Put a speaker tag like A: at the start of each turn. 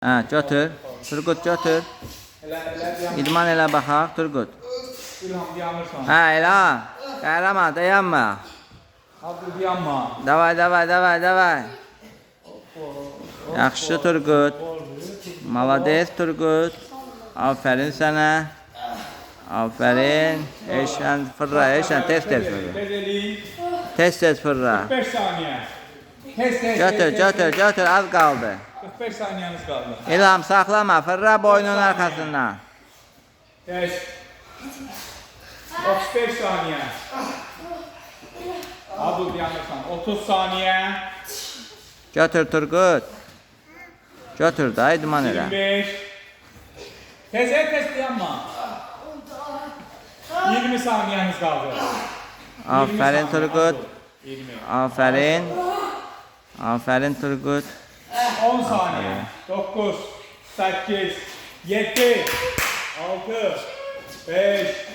A: Ha, götür. Turgut götür. İdman elə baxaq, Turgut.
B: İlham dayanırsan.
A: Ha, elə. Qəhrəman, dayanma.
B: Abdül dayanma.
A: Davay. Yaxşı Turgut. Malades Turgut. Aferin sənə. Aferin. Eşən fırra, eşən tez fırra.
B: Tezeli.
A: Tez fırra.
B: 45 saniye. Tez.
A: Götür, az qaldı.
B: 45 saniyeniz kaldı.
A: İlham saxlama, fırra boynun arxasından.
B: Tez. 35 saniye. Abdül dayanırsan. 30 saniye.
A: Götür Turgut. Götür da idman elə.
B: 25. Tez dayanma. 20 saniyeniz kaldı. 20
A: Aferin
B: saniye,
A: Turgut.
B: Abdül. 20.
A: Aferin Turgut.
B: 10 saniye. 9, 8, 7, 6, 5,